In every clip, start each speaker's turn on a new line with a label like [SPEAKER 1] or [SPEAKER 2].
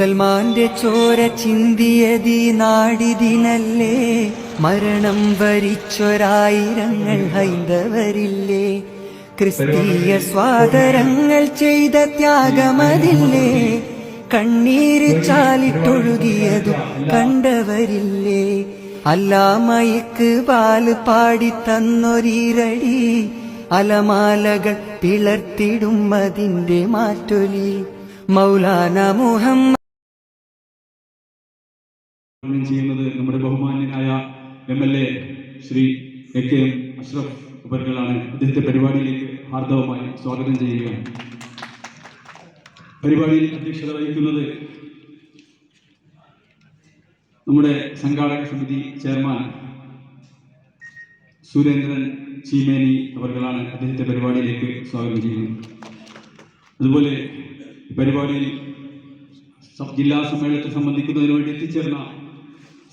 [SPEAKER 1] മുസൽമാന്റെ ചോര ചിന്തിയതീ നാടിതിനല്ലേ, മരണം വരിച്ചൊരായിരങ്ങൾ ഹൈന്ദവരില്ലേ, ക്രിസ്തീയ സ്വാതരങ്ങൾ ചെയ്ത ത്യാഗമതില്ലേ, കണ്ണീര് ചാലിട്ടൊഴുകിയതു കണ്ടവരില്ലേ, അല്ലാമയ്ക്ക് പാല് പാടിത്തന്നൊരീരടി, അലമാലകൾ പിളർത്തിടും അതിന്റെ മാറ്റൊലി, മൗലാന മുഹമ്മദ്
[SPEAKER 2] ചെയ്യുന്നത് നമ്മുടെ ബഹുമാന്യനായ MLA ശ്രീ AK അഷ്റഫ് അവർകളാണ്. അദ്ദേഹത്തെ പരിപാടിയിലേക്ക് ഹാർദവമായി സ്വാഗതം ചെയ്യുകയാണ്. പരിപാടിയിൽ അധ്യക്ഷത വഹിക്കുന്നത് നമ്മുടെ സംഘാടക സമിതി ചെയർമാൻ സുരേന്ദ്രൻ ചീമേനി അവർകളാണ്. അദ്ദേഹത്തെ പരിപാടിയിലേക്ക് സ്വാഗതം ചെയ്യുന്നു. അതുപോലെ പരിപാടിയിൽ ജില്ലാ സമ്മേളനത്തിൽ സംബന്ധിക്കുന്നതിന് വേണ്ടി എത്തിച്ചേർന്ന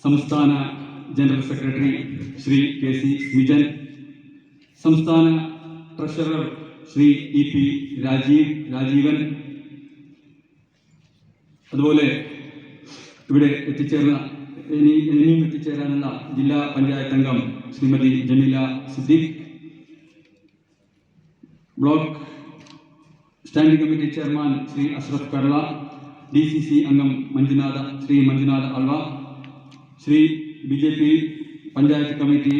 [SPEAKER 2] സംസ്ഥാന general secretary Shri KC Vijayan, സംസ്ഥാന ട്രഷറർ ശ്രീ EP രാജീവൻ, അതുപോലെ ഇവിടെ ഇനിയും എത്തിച്ചേരാനുള്ള ജില്ലാ പഞ്ചായത്ത് അംഗം Shrimati Jameela Siddique, block standing committee chairman Shri Ashraf Karla, DCC അംഗം ശ്രീ മഞ്ജുനാഥ് അൽവ, ശ്രീ BJP പഞ്ചായത്ത് കമ്മിറ്റി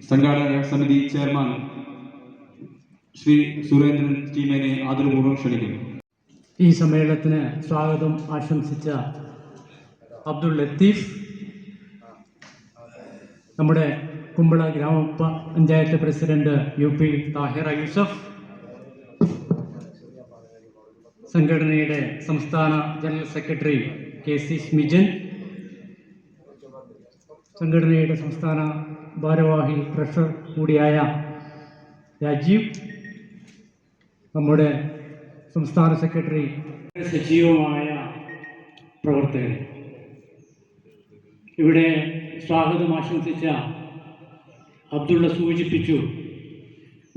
[SPEAKER 2] സംഘാടക സമിതി ചെയർമാൻ ശ്രീ സുരേന്ദ്രൻ ടീമിനെ ആദരപൂർവ്വം ക്ഷണിക്കുന്നു.
[SPEAKER 3] ഈ സമ്മേളനത്തിന് സ്വാഗതം ആശംസിച്ച അബ്ദുൾ ലത്തീഫ്, നമ്മുടെ കുമ്പള ഗ്രാമപഞ്ചായത്ത് പ്രസിഡന്റ് UP താഹിറ യൂസഫ്, സംഘടനയുടെ സംസ്ഥാന ജനറൽ സെക്രട്ടറി KC മിജൻ, സംഘടനയുടെ സംസ്ഥാന ഭാരവാഹി ട്രഷറർ കൂടിയായ രാജീവ്, നമ്മുടെ സംസ്ഥാന സെക്രട്ടറി, സജീവമായ പ്രവർത്തകർ, ഇവിടെ സ്വാഗതം ആശംസിച്ച അബ്ദുള്ള സൂചിപ്പിച്ചു,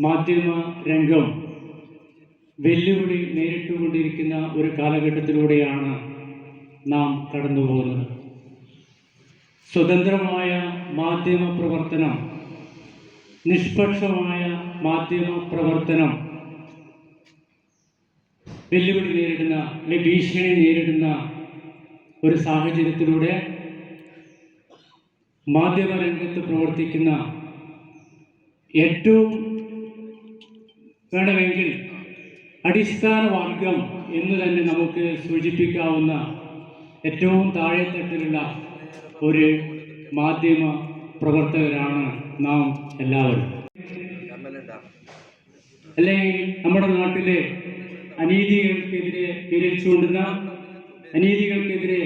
[SPEAKER 3] മാധ്യമ രംഗം വെല്ലുവിളി നേരിട്ടുകൊണ്ടിരിക്കുന്ന ഒരു കാലഘട്ടത്തിലൂടെയാണ് നാം കടന്നു പോകുന്നത്. സ്വതന്ത്രമായ മാധ്യമ പ്രവർത്തനം, നിഷ്പക്ഷമായ മാധ്യമ പ്രവർത്തനം വെല്ലുവിളി നേരിടുന്ന അല്ലെങ്കിൽ ഭീഷണി നേരിടുന്ന ഒരു സാഹചര്യത്തിലൂടെ മാധ്യമരംഗത്ത് പ്രവർത്തിക്കുന്ന ഏറ്റവും വേണമെങ്കിൽ അടിസ്ഥാന വർഗം എന്ന് തന്നെ നമുക്ക് സൂചിപ്പിക്കാവുന്ന ഏറ്റവും താഴെത്തട്ടിലുള്ള ഒരു മാധ്യമ പ്രവർത്തകരാണ് നാം എല്ലാവരും. അല്ലെങ്കിൽ നമ്മുടെ നാട്ടിലെ അനീതികൾക്കെതിരെ വിരൽ ചൂണ്ടുന്ന, അനീതികൾക്കെതിരെ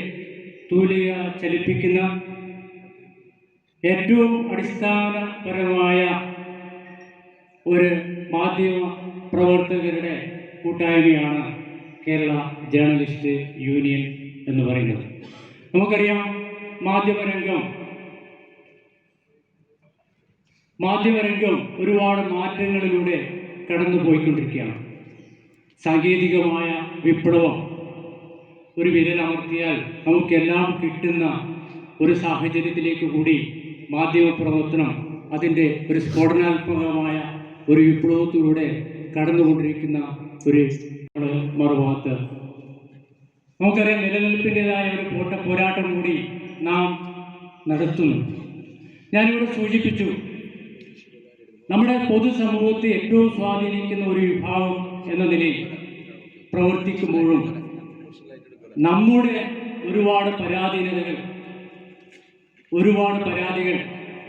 [SPEAKER 3] തൂലിക ചലിപ്പിക്കുന്ന ഏറ്റവും അടിസ്ഥാനപരമായ ഒരു മാധ്യമ പ്രവർത്തകരുടെ കൂട്ടായ്മയാണ് കേരള ജേർണലിസ്റ്റ് യൂണിയൻ എന്ന് പറയുന്നത്. നമുക്കറിയാം, മാധ്യമരംഗം ഒരുപാട് മാറ്റങ്ങളിലൂടെ കടന്നു പോയിക്കൊണ്ടിരിക്കുകയാണ്. സാങ്കേതികമായ വിപ്ലവം ഒരു വിരലമർത്തിയാൽ നമുക്കെല്ലാം കിട്ടുന്ന ഒരു സാഹചര്യത്തിലേക്ക് കൂടി മാധ്യമപ്രവർത്തനം അതിൻ്റെ ഒരു സ്ഫോടനാത്മകമായ ഒരു വിപ്ലവത്തിലൂടെ കടന്നുകൊണ്ടിരിക്കുന്ന ഒരു മറുഭാഗത്ത് നമുക്കറിയാം, നിലനിൽപ്പിൻ്റെതായ ഒരു പോരാട്ടം കൂടി നാം നടത്തുന്നു. ഞാനിവിടെ സൂചിപ്പിച്ചു, നമ്മുടെ പൊതുസമൂഹത്തെ ഏറ്റവും സ്വാധീനിക്കുന്ന ഒരു വിഭാഗം എന്ന നിലയിൽ പ്രവർത്തിക്കുമ്പോഴും നമ്മുടെ ഒരുപാട് പരാതികൾ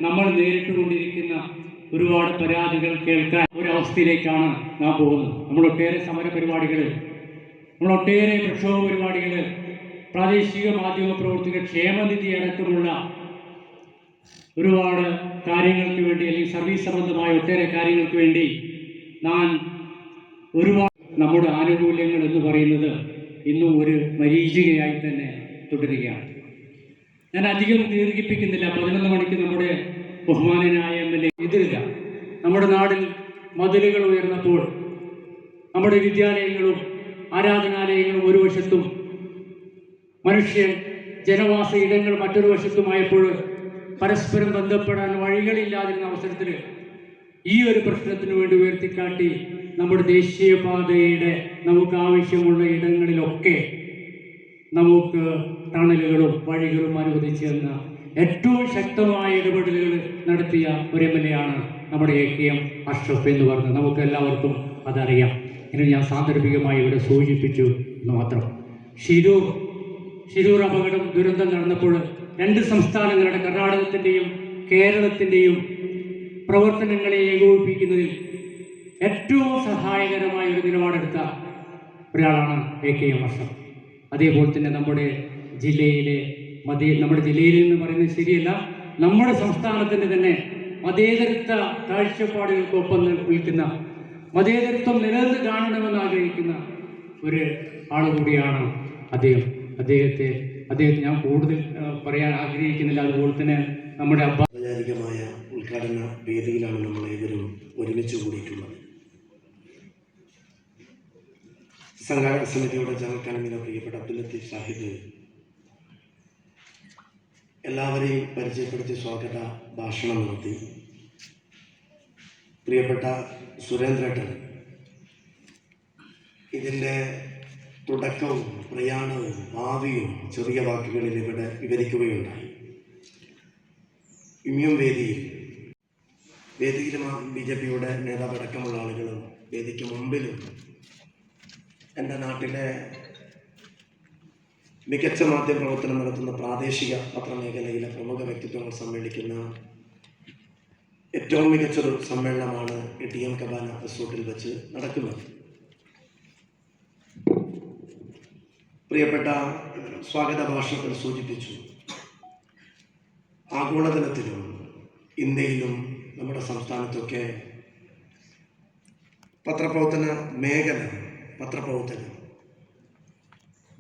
[SPEAKER 3] നമ്മൾ നേരിട്ടുകൊണ്ടിരിക്കുന്ന ഒരുപാട് പരാതികൾ കേൾക്കാൻ ഒരവസ്ഥയിലേക്കാണ് നാം പോകുന്നത്. നമ്മളൊട്ടേറെ സമര പരിപാടികൾ, നമ്മളൊട്ടേറെ പ്രക്ഷോഭ പരിപാടികൾ, പ്രാദേശിക മാധ്യമ പ്രവർത്തകർ ക്ഷേമനിധി അടക്കമുള്ള ഒരുപാട് കാര്യങ്ങൾക്ക് വേണ്ടി, അല്ലെങ്കിൽ സർവീസ് സംബന്ധമായ ഒട്ടേറെ കാര്യങ്ങൾക്ക് വേണ്ടി ഒരുപാട് നമ്മുടെ ആനുകൂല്യങ്ങൾ എന്ന് പറയുന്നത് ഇന്നും ഒരു മരീചികയായി തന്നെ തുടരുകയാണ്. ഞാൻ അധികം ദീർഘിപ്പിക്കുന്നില്ല. 11 മണിക്ക് നമ്മുടെ ബഹുമാനനായ MLA ഇതില്ല. നമ്മുടെ നാടിൽ മതിലുകൾ ഉയർന്നപ്പോൾ നമ്മുടെ വിദ്യാലയങ്ങളും ആരാധനാലയങ്ങളും ഒരു വശത്തും മനുഷ്യൻ ജനവാസ ഇടങ്ങൾ മറ്റൊരു വശത്തുമായപ്പോൾ പരസ്പരം ബന്ധപ്പെടാൻ വഴികളില്ലാതിരുന്ന അവസരത്തിൽ ഈ ഒരു പ്രശ്നത്തിന് വേണ്ടി ഉയർത്തിക്കാട്ടി നമ്മുടെ ദേശീയപാതയുടെ നമുക്ക് ആവശ്യമുള്ള ഇടങ്ങളിലൊക്കെ നമുക്ക് ടണലുകളും വഴികളും അനുവദിച്ചു തന്ന ഏറ്റവും ശക്തമായ ഇടപെടലുകൾ നടത്തിയ ഒരു MLA ആണ് നമ്മുടെ AKM അഷ്റഫ് എന്ന് പറഞ്ഞത്. നമുക്ക് എല്ലാവർക്കും അതറിയാം. ഇനി ഞാൻ സാന്ദർഭികമായി ഇവിടെ സൂചിപ്പിച്ചു എന്ന് മാത്രം. ഷിരൂർ അപകടം ദുരന്തം നടന്നപ്പോൾ 2 സംസ്ഥാനങ്ങളുടെ കർണാടകത്തിൻ്റെയും കേരളത്തിൻ്റെയും പ്രവർത്തനങ്ങളെ ഏകോപിപ്പിക്കുന്നതിൽ ഏറ്റവും സഹായകരമായ ഒരു നിലപാടെടുത്ത ഒരാളാണ് AKM അഷ്റഫ്. അതേപോലെ തന്നെ നമ്മുടെ ജില്ലയിൽ എന്ന് പറയുന്നത് ശരിയല്ല, നമ്മുടെ സംസ്ഥാനത്തിൻ്റെ തന്നെ മതേതരത്വ കാഴ്ചപ്പാടുകൾക്കൊപ്പം നിൽക്കുന്ന, മതേതരത്വം നിലനിന്ന് കാണണമെന്ന് ആഗ്രഹിക്കുന്ന ഒരു ആൾ കൂടിയാണ് അദ്ദേഹം. അദ്ദേഹത്തെ ഞാൻ കൂടുതൽ പറയാൻ ആഗ്രഹിക്കുന്നില്ല. അതുപോലെ തന്നെ നമ്മുടെ
[SPEAKER 4] ഔപചാരികമായ ഉദ്ഘാടന വേദിയിലാണ് നമ്മൾ ഏവരും ഒരുമിച്ച് കൂടിയിട്ടുള്ളത്. സംഘാടക സമിതിയുടെ ജനറൽ കൺവീനർ പ്രിയപ്പെട്ട അബ്ദുൽ ലത്തീഫ് സാഹിബ് എല്ലാവരെയും പരിചയപ്പെടുത്തി സ്വാഗത ഭാഷണം നടത്തി. പ്രിയപ്പെട്ട സുരേന്ദ്രേട്ടൻ ഇതിൻ്റെ തുടക്കവും പ്രയാണവും ഭാവിയും ചെറിയ വാക്കുകളിൽ ഇവിടെ വിവരിക്കുകയുണ്ടായി. ഇമ്യൂൺ വേദിയിലും BJPയുടെ നേതാവടക്കമുള്ള ആളുകളും വേദിക്ക് മുമ്പിലും എൻ്റെ നാട്ടിലെ മികച്ച മാധ്യമ പ്രവർത്തനം നടത്തുന്ന പ്രാദേശിക പത്രമേഖലയിലെ പ്രമുഖ വ്യക്തിത്വങ്ങൾ സമ്മേളിക്കുന്ന ഏറ്റവും മികച്ചൊരു സമ്മേളനമാണ് TM കബാന റിസോർട്ടിൽ വെച്ച് നടക്കുന്നത്. പ്രിയപ്പെട്ട സ്വാഗത ഭാഷണത്തിൽ സൂചിപ്പിച്ചു, ആഗോളതലത്തിലും ഇന്ത്യയിലും നമ്മുടെ സംസ്ഥാനത്തൊക്കെ പത്രപ്രവർത്തകർ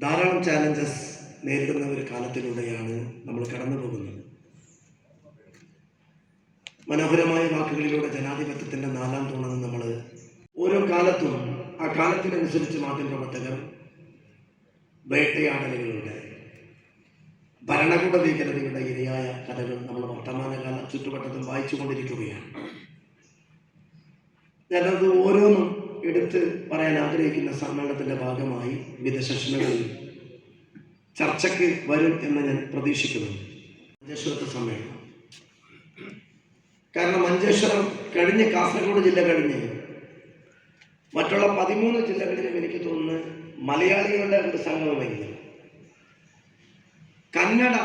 [SPEAKER 4] ധാരാളം ചാലഞ്ചസ് നേരിടുന്ന ഒരു കാലത്തിലൂടെയാണ് നമ്മൾ കടന്നു പോകുന്നത്. മനോഹരമായ വാക്കുകളിലൂടെ ജനാധിപത്യത്തിൻ്റെ 4ാം തൂണെന്ന് നമ്മൾ ഓരോ കാലത്തും ആ കാലത്തിനനുസരിച്ച് മാധ്യമപ്രവർത്തകർ വേട്ടയാടലുകളുടെ ഭരണകൂട ഭീകരതയുടെ ഇരയായ കഥകൾ നമ്മൾ വർത്തമാനകാല ചുറ്റുവട്ടത്തും വായിച്ചു കൊണ്ടിരിക്കുകയാണ്. ഞാനത് ഓരോന്നും എടുത്ത് പറയാൻ ആഗ്രഹിക്കുന്ന സമ്മേളനത്തിൻ്റെ ഭാഗമായി വിവിധ സെഷനുകളിൽ ചർച്ചയ്ക്ക് വരും എന്ന് ഞാൻ പ്രതീക്ഷിക്കുന്നു. മഞ്ചേശ്വരത്തെ സമ്മേളനം, കാരണം മഞ്ചേശ്വരം കഴിഞ്ഞ് കാസർഗോഡ് ജില്ല കഴിഞ്ഞ് മറ്റുള്ള 13 ജില്ലകളിലും എനിക്ക് തോന്നുന്നു മലയാളികളുടെ ഒരു സംഗമമെങ്കിലും കന്നഡ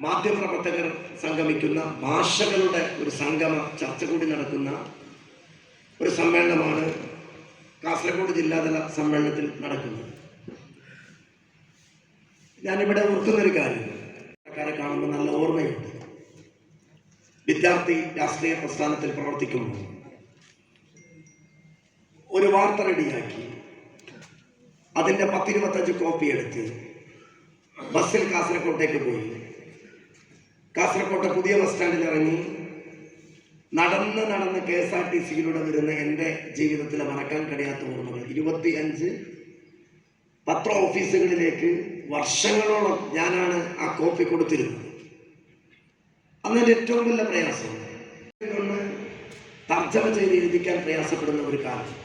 [SPEAKER 4] മാധ്യമപ്രവർത്തകർ സംഗമിക്കുന്ന ഭാഷകളുടെ ഒരു സംഗമ ചർച്ച കൂടി നടക്കുന്ന ഒരു സമ്മേളനമാണ് കാസർഗോഡ് ജില്ലാതല സമ്മേളനത്തിൽ നടക്കുന്നത്. ഞാനിവിടെ ഓർക്കുന്നൊരു കാര്യം, കാണുമ്പോൾ നല്ല ഓർമ്മയുണ്ട്. വിദ്യാർത്ഥി രാഷ്ട്രീയ പ്രസ്ഥാനത്തിൽ പ്രവർത്തിക്കുമ്പോൾ ഒരു വാർത്ത റെഡിയാക്കി അതിൻ്റെ 10-25 കോപ്പി എടുത്ത് ബസ്സിൽ കാസർഗോട്ടേക്ക് പോയി. കാസർഗോട്ടെ പുതിയ ബസ് സ്റ്റാൻഡിൽ ഇറങ്ങി നടന്ന് KSRTCയിലൂടെ വരുന്ന എൻ്റെ ജീവിതത്തിലെ മറക്കാൻ കഴിയാത്ത ഓർമ്മകൾ. 25 പത്ര ഓഫീസുകളിലേക്ക് വർഷങ്ങളോളം ഞാനാണ് ആ കോപ്പി കൊടുത്തിരുന്നത്. അന്നെൻ്റെ ഏറ്റവും വലിയ പ്രയാസം തർജ്ജമ ചെയ്ത് എഴുതിക്കാൻ പ്രയാസപ്പെടുന്ന ഒരു കാലം.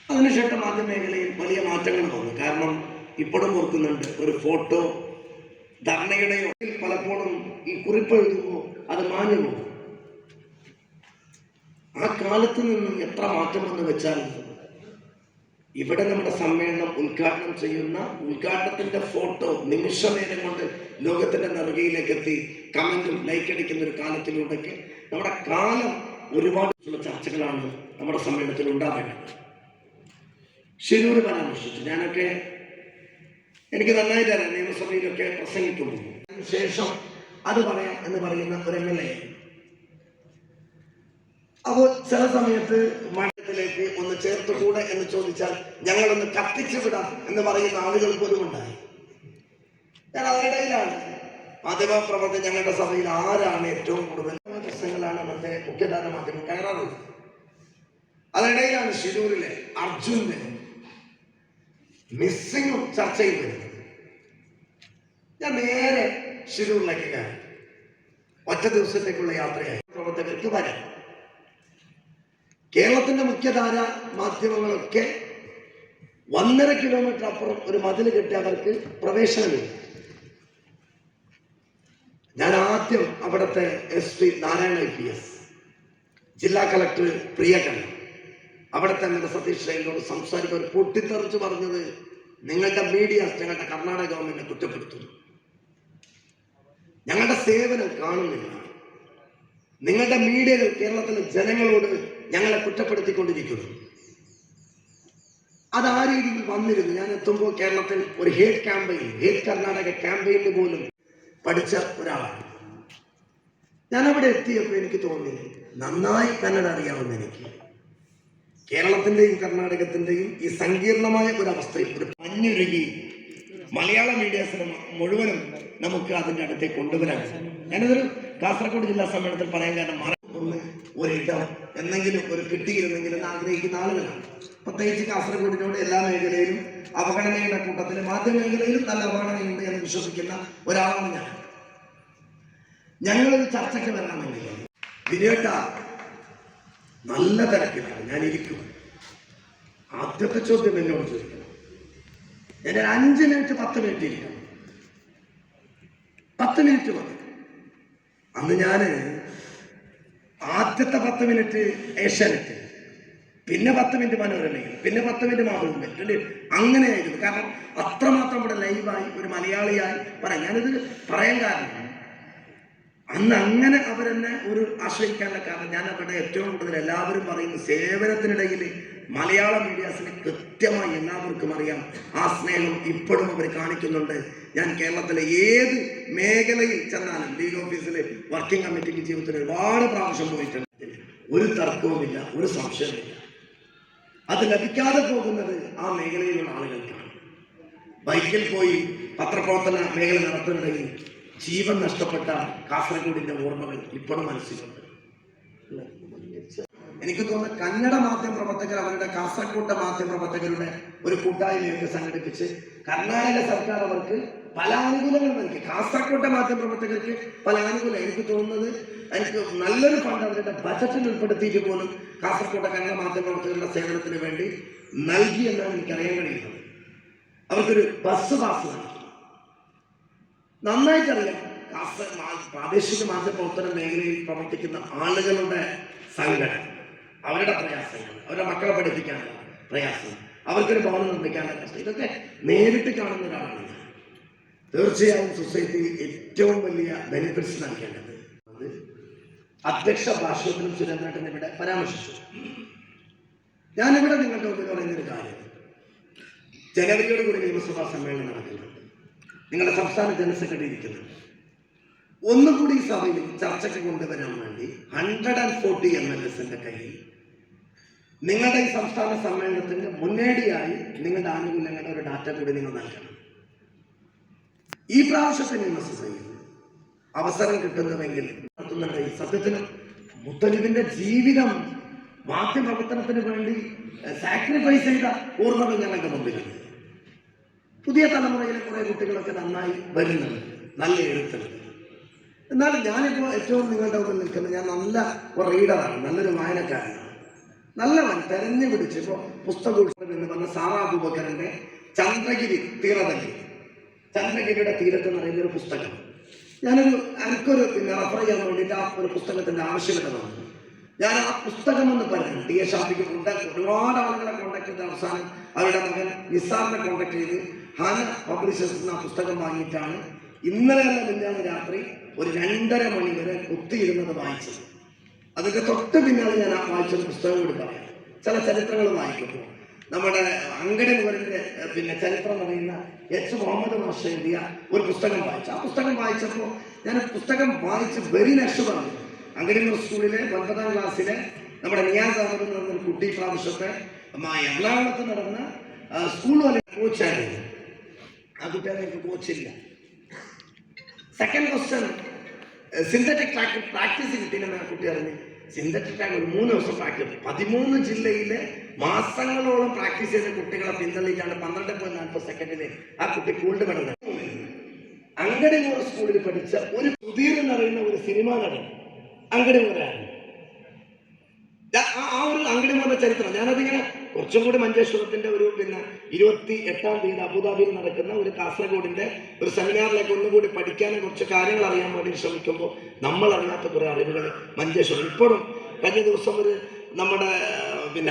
[SPEAKER 4] അതിനുശേഷം മാധ്യമ മേഖലയിൽ വലിയ മാറ്റങ്ങൾ വന്നു. കാരണം ഇപ്പോഴും ഓർക്കുന്നുണ്ട്, ഒരു ഫോട്ടോ ധർണയുടെയോ പലപ്പോഴും ഈ കുറിപ്പ് എഴുതുമ്പോൾ അത് മാഞ്ഞു പോകും. ആ കാലത്ത് നിന്ന് എത്ര മാറ്റമെന്ന് വെച്ചാൽ ഇവിടെ നമ്മുടെ സമ്മേളനം ഉദ്ഘാടനം ചെയ്യുന്ന ഉദ്ഘാടനത്തിന്റെ ഫോട്ടോ നിമിഷനേരം കൊണ്ട് ലോകത്തിന്റെ നെറുകയിലേക്ക് എത്തി കമന്റും ലൈക്കടിക്കുന്ന ഒരു കാലത്തിലൂടെയൊക്കെ നമ്മുടെ കാലം ഒരുപാട് ചർച്ചകളാണ് നമ്മുടെ സമ്മേളനത്തിൽ ഉണ്ടാവേണ്ടത്. ഷിരൂർ പരാമർശിച്ചു. ഞാനൊക്കെ എനിക്ക് നന്നായിട്ട് അറിയാം, നിയമസഭയിലൊക്കെ പ്രസംഗിക്കുമ്പോൾ ശേഷം അത് പറയാം എന്ന് പറയുന്ന ഒരു MLA. അപ്പോൾ ചില സമയത്ത് മണ്ഡലത്തിലേക്ക് ഒന്ന് ചേർത്തുകൂടെ എന്ന് ചോദിച്ചാൽ ഞങ്ങളൊന്ന് കത്തിച്ചു വിടാം എന്ന് പറയുന്ന ആളുകൾ പോലും ഉണ്ടായി. ഞാൻ അതിനിടയിലാണ് മാധ്യമപ്രവർത്തകർ ഞങ്ങളുടെ സഭയിൽ ആരാണ് ഏറ്റവും കൂടുതൽ പ്രശ്നങ്ങളാണ് അന്നത്തെ മുഖ്യധാര മാധ്യമം കയറാറുള്ളത്. അതിനിടയിലാണ് ഷിരൂരിലെ അർജുന്റെ മിസ്സിങ്ങും ചർച്ചയും വരുന്നത്. ഞാൻ നേരെ ഷിരൂരിലേക്ക് കയറി. ഒറ്റ ദിവസത്തേക്കുള്ള യാത്രയായി പ്രവർത്തകർക്ക് വരാം. കേരളത്തിന്റെ മുഖ്യധാര മാധ്യമങ്ങളൊക്കെ 1.5 കിലോമീറ്റർ അപ്പുറം ഒരു മതിൽ കെട്ടി അവർക്ക് പ്രവേശനമില്ല. ഞാൻ ആദ്യം അവിടുത്തെ SP നാരായണ IPS, ജില്ലാ കളക്ടർ പ്രിയകണ്ണൻ, അവിടുത്തെ സതീഷ് റെയിനോട് സംസാരിക്കാൻ പൊട്ടിത്തെറിച്ച് പറഞ്ഞത്, നിങ്ങളുടെ മീഡിയാസ് ഞങ്ങളുടെ കർണാടക ഗവൺമെന്റിനെ കുറ്റപ്പെടുത്തുന്നു, ഞങ്ങളുടെ സേവനം കാണുന്നില്ല, നിങ്ങളുടെ മീഡിയകൾ കേരളത്തിലെ ജനങ്ങളോട് ഞങ്ങളെ കുറ്റപ്പെടുത്തിക്കൊണ്ടിരിക്കുന്നു. അത് ആ രീതിയിൽ വന്നിരുന്നു. ഞാൻ എത്തുമ്പോൾ കേരളത്തിൽ ഒരു ഹേറ്റ് കർണാടക ക്യാമ്പയിന് പോലും പഠിച്ച ഒരാളാണ്. ഞാൻ അവിടെ എത്തിയപ്പോൾ എനിക്ക് തോന്നി, നന്നായി കന്നഡ അറിയാവുന്ന എനിക്ക് കേരളത്തിന്റെയും കർണാടകത്തിന്റെയും ഈ സങ്കീർണമായ ഒരു അവസ്ഥയിൽ ഒരു മഞ്ഞുരുകി മലയാള മീഡിയാസിനെ മുഴുവനും നമുക്ക് അതിൻ്റെ അടുത്തേക്ക് കൊണ്ടുവരാൻ. ഞാനിതൊരു കാസർഗോഡ് ജില്ലാ സമ്മേളനത്തിൽ പറയാൻ കാരണം ഒരിടം എന്തെങ്കിലും ഒരു കിട്ടിയിരുന്നെങ്കിലും ആഗ്രഹിക്കുന്ന ആളുകളാണ്. പ്രത്യേകിച്ച് കാസർഗോഡിനോട് എല്ലാ മേഖലയിലും അവഗണനയുടെ കൂട്ടത്തിൽ മാധ്യമ മേഖലയിലും നല്ല അവഗണനയുണ്ട് എന്ന് വിശ്വസിക്കുന്ന ഒരാളാണ് ഞാൻ. ഞങ്ങളൊരു ചർച്ചയ്ക്ക് വരണമെന്നില്ല. വിനേട്ട നല്ല തിരക്കിലാണ്, ഞാൻ ഇരിക്കും. ആദ്യത്തെ ചോദ്യം എന്നോട് ചോദിക്കണം. ഞാൻ 5 മിനിറ്റ് 10 മിനിറ്റ് ഇരിക്കണം. 10 മിനിറ്റ് മതി. അന്ന് ഞാന് ആദ്യത്തെ 10 മിനിറ്റ് ഏഷ്യാനെറ്റ്, പിന്നെ 10 മിനിറ്റ് മനോരമയിൽ, പിന്നെ 10 മിനിറ്റ് മാതൃഭൂമി, അങ്ങനെയായിരുന്നു. കാരണം അത്രമാത്രം ഇവിടെ ലൈവായി ഒരു മലയാളിയായി പറയാം. ഞാനിത് പറയാൻ കാരണം അന്ന് അങ്ങനെ അവരെന്നെ ഒരു ആശ്രയിക്കാനുള്ള കാരണം, ഞാൻ അവിടെ ഏറ്റവും കൂടുതൽ എല്ലാവരും പറയുന്നു, സേവനത്തിനിടയിൽ മലയാള മീഡിയാസിന് കൃത്യമായി എല്ലാവർക്കും അറിയാം. ആ സ്നേഹം ഇപ്പോഴും അവർ കാണിക്കുന്നുണ്ട്. ഞാൻ കേരളത്തിലെ ഏത് മേഖലയിൽ ചെന്നാലും, ലീഗ് ഓഫീസിൽ വർക്കിംഗ് കമ്മിറ്റിക്ക് ജീവിതത്തിൽ ഒരുപാട് പ്രാവശ്യം പോയിട്ടുണ്ട്. ഒരു തർക്കവുമില്ല, ഒരു സംശയമില്ല. അത് ലഭിക്കാതെ പോകുന്നത് ആ മേഖലയിലുള്ള ആളുകൾക്കാണ്. ബൈക്കിൽ പോയി പത്രപ്രവർത്തന മേഖല നടത്തുന്നുണ്ടെങ്കിൽ ജീവൻ നഷ്ടപ്പെട്ട കാസർഗോഡിന്റെ ഓർമ്മകൾ ഇപ്പോഴും മനസ്സിലുണ്ട്. എനിക്ക് തോന്നുന്നു കന്നഡ മാധ്യമ പ്രവർത്തകർ അവരുടെ കാസർഗോഡ് മാധ്യമ പ്രവർത്തകരുടെ ഒരു കൂട്ടായ്മയൊക്കെ സംഘടിപ്പിച്ച് കർണാടക സർക്കാർ അവർക്ക് പല ആനുകൂല്യങ്ങൾ നൽകി. കാസർഗോഡ് മാധ്യമ പ്രവർത്തകർക്ക് പല ആനുകൂല്യം. എനിക്ക് തോന്നുന്നത് എനിക്ക് നല്ലൊരു ഫണ്ട് അവരുടെ ബജറ്റിൽ ഉൾപ്പെടുത്തിയിട്ട് പോലും കാസർഗോഡ് കന്നഡ മാധ്യമ പ്രവർത്തകരുടെ സേവനത്തിന് വേണ്ടി നൽകി എന്നാണ് എനിക്കറിയാൻ കഴിയുന്നത്. അവർക്കൊരു ബസ് പാസ് നൽകി. നന്നായിട്ടറിയാം പ്രാദേശിക മാധ്യമപ്രവർത്തന മേഖലയിൽ പ്രവർത്തിക്കുന്ന ആളുകളുടെ സംഘടന, അവരുടെ പ്രയാസങ്ങൾ, അവരുടെ മക്കളെ പഠിപ്പിക്കാനുള്ള പ്രയാസം, അവർക്കൊരു ഭവനം നിർമ്മിക്കാനുള്ള കഷ്ടം, ഇതൊക്കെ നേരിട്ട് കാണുന്ന ഒരാളാണ് ഞാൻ. തീർച്ചയായും സൊസൈറ്റിയിൽ ഏറ്റവും വലിയ ബെനിഫിറ്റ്സ് നൽകേണ്ടത് അത് അധ്യക്ഷ ഭാഷണത്തിലും സുരേന്ദ്രേട്ടൻ ഇവിടെ പരാമർശിച്ചു. ഞാനിവിടെ നിങ്ങളുടെ മുമ്പിൽ പറയുന്നൊരു കാര്യം, ജനുവരിയോട് കൂടി നിയമസഭാ സമ്മേളനം നടക്കുന്നുണ്ട്. നിങ്ങളുടെ സംസ്ഥാന ജനറൽ സെക്രട്ടറി ഇരിക്കുന്നുണ്ട്. ഒന്നുകൂടി ഈ സഭയിൽ ചർച്ചയ്ക്ക് കൊണ്ടുവരാൻ വേണ്ടി 140 MLAs കയ്യിൽ നിങ്ങളുടെ ഈ സംസ്ഥാന സമ്മേളനത്തിന് മുന്നേടിയായി നിങ്ങളുടെ ആനുകൂല്യങ്ങളുടെ ഒരു ഡാറ്റ കൂടി നിങ്ങൾ നൽകണം. ഈ പ്രാവശ്യത്തെ നിയമസഭയിൽ അവസരം കിട്ടുന്നുവെങ്കിൽ നടത്തുന്നുണ്ട്. ഈ സത്യത്തിന് മുത്തലിബിന്റെ ജീവിതം മാധ്യമപ്രവർത്തനത്തിന് വേണ്ടി സാക്രിഫൈസ് ചെയ്ത ഓർമ്മകൾ ഞങ്ങളുടെ മുമ്പിലുണ്ട്. പുതിയ തലമുറയിലെ കുറെ കുട്ടികളൊക്കെ നന്നായി വരുന്നുണ്ട്, നല്ല എഴുത്തുണ്ട്. എന്നാൽ ഞാനിപ്പോൾ ഏറ്റവും നിങ്ങളുടെ മുമ്പിൽ നിൽക്കുന്നത്, ഞാൻ നല്ല ഒരു റീഡറാണ്, നല്ലൊരു വായനക്കാരനാണ്. നല്ലവൻ തെരഞ്ഞു പിടിച്ച് ഇപ്പോൾ പുസ്തകോത്സവം എന്ന് പറഞ്ഞ സാറാ അബൂബക്കറിന്റെ ചന്ദ്രഗിരി തീരതല്ലി, ചന്ദ്രഗിരിയുടെ തീരത്ത് എന്ന് പറയുന്നൊരു പുസ്തകം എനിക്കൊരു റെഫർ ചെയ്യാൻ വേണ്ടിയിട്ട് ആ ഒരു പുസ്തകത്തിന്റെ ആവശ്യകത വന്നു. ഞാൻ ആ പുസ്തകം എന്ന് പറഞ്ഞു TS ഷാഫിക്ക് ഒരുപാട് ആളുകളെ കോൺടാക്ട് ചെയ്ത അവസാനം അവരുടെ മകൻ നിസാറിനെ കോൺടാക്ട് ചെയ്ത് ഹാന പബ്ലിഷേഴ്സിന് ആ പുസ്തകം വാങ്ങിയിട്ടാണ് ഇന്നലെയല്ല മിന്നാണ് രാത്രി ഒരു 2:30 മണി വരെ കുത്തിയിരുന്നത് വായിച്ചത്. അതിന്റെ തൊട്ട് പിന്നാലെ ഞാൻ ആ വായിച്ചൊരു പുസ്തകം കൂടി പറയാം. ചില ചരിത്രങ്ങൾ വായിക്കുമ്പോൾ നമ്മുടെ അങ്കടി മുകളിന്റെ ചരിത്രം പറയുന്ന H. മുഹമ്മദ് മാഷ് എഴുതിയ ഒരു പുസ്തകം വായിച്ചു. ആ പുസ്തകം വായിച്ചപ്പോൾ ഞാൻ പുസ്തകം വായിച്ച് വെരി നെക്സ്റ്റ് പറഞ്ഞു. അങ്കടിമൂർ സ്കൂളിലെ 9ാം ക്ലാസ്സിലെ നമ്മുടെ നിയാസ് അഹമ്മദ് എന്ന് പറഞ്ഞൊരു കുട്ടി പ്രാവശ്യത്തെ എറണാകുളത്ത് നടന്ന സ്കൂൾ പോലെ കോച്ചായിരുന്നു. ആ കുട്ടികളെ എനിക്ക് കോച്ചില്ല. സെക്കൻഡ് ക്വസ്റ്റ്യൻ സിന്തറ്റിക് പ്രാക്ടീസ് കിട്ടിയില്ലെന്ന് ആ കുട്ടി അറിഞ്ഞ് സിന്തറ്റിക് ടാങ്ക് ഒരു 3 ദിവസം പ്രാക്ടീസ് 13 ജില്ലയിലെ മാസങ്ങളോളം പ്രാക്ടീസ് ചെയ്ത കുട്ടികളെ പിന്തള്ളിക്കാണ് 12.40 സെക്കൻഡില് ആ കുട്ടി ഗോൾഡ് മെഡൽ നേടി. അങ്കടിമൂർ സ്കൂളിൽ പഠിച്ച ഒരു സുധീർ എന്ന് പറയുന്ന ഒരു സിനിമാ നടൻ അങ്കടിമൂരാണ്. ആ ഒരു അങ്കടിമൂറിന്റെ ചരിത്രം ഞാനതിങ്ങനെ കുറച്ചും കൂടി മഞ്ചേശ്വരത്തിന്റെ ഒരു 28-ാം തീയതി അബുദാബിയിൽ നടക്കുന്ന ഒരു കാസർഗോഡിന്റെ ഒരു സെമിനാറിലേക്ക് ഒന്നുകൂടി പഠിക്കാനും കുറച്ച് കാര്യങ്ങൾ അറിയാൻ വേണ്ടി ശ്രമിക്കുമ്പോൾ നമ്മൾ അറിയാത്ത കുറെ അറിവുകൾ മഞ്ചേശ്വരം ഇപ്പോഴും. കഴിഞ്ഞ ദിവസം ഒരു നമ്മുടെ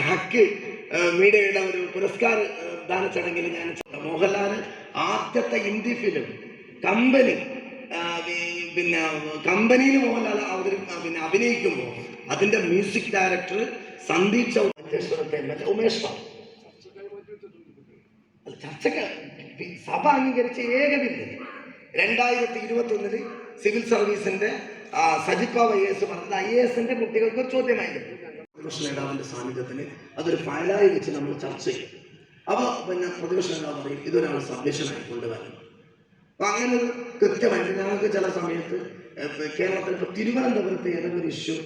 [SPEAKER 4] ഹക്ക് മീഡിയയുടെ ഒരു പുരസ്കാര ദാന ചടങ്ങിൽ ഞാൻ മോഹൻലാൽ ആദ്യത്തെ ഹിന്ദി ഫിലിം കമ്പനിയിൽ മോഹൻലാൽ അഭിനയിക്കുമ്പോൾ അതിന്റെ മ്യൂസിക് ഡയറക്ടർ സന്ദീപ് ചൗധരി മഞ്ചേശ്വരത്തെ ഉമേഷ് ചർച്ചക്ക് സഭ അംഗീകരിച്ച ഏക ബില്ല് 2021 സിവിൽ സർവീസിന്റെ സജിത് ബാബു IAS പറഞ്ഞത് IASന്റെ കുട്ടികൾക്ക് ഒരു ചോദ്യമായിരുന്നു. പ്രതിപക്ഷ നേതാവിന്റെ സാന്നിധ്യത്തിന് അതൊരു ഫയലായി വെച്ച് നമ്മൾ ചർച്ച ചെയ്യും. അപ്പോൾ പ്രതിപക്ഷ നേതാവ് പറയും ഇതൊരാൾ സബ്മിഷനായി കൊണ്ടുവരണം. അപ്പൊ അങ്ങനെ ഒരു കൃത്യമായിട്ട് ഞങ്ങൾക്ക് ചില സമയത്ത് കേരളത്തിൽ ഇപ്പൊ തിരുവനന്തപുരത്ത് ഏതൊരു ഇഷ്യൂ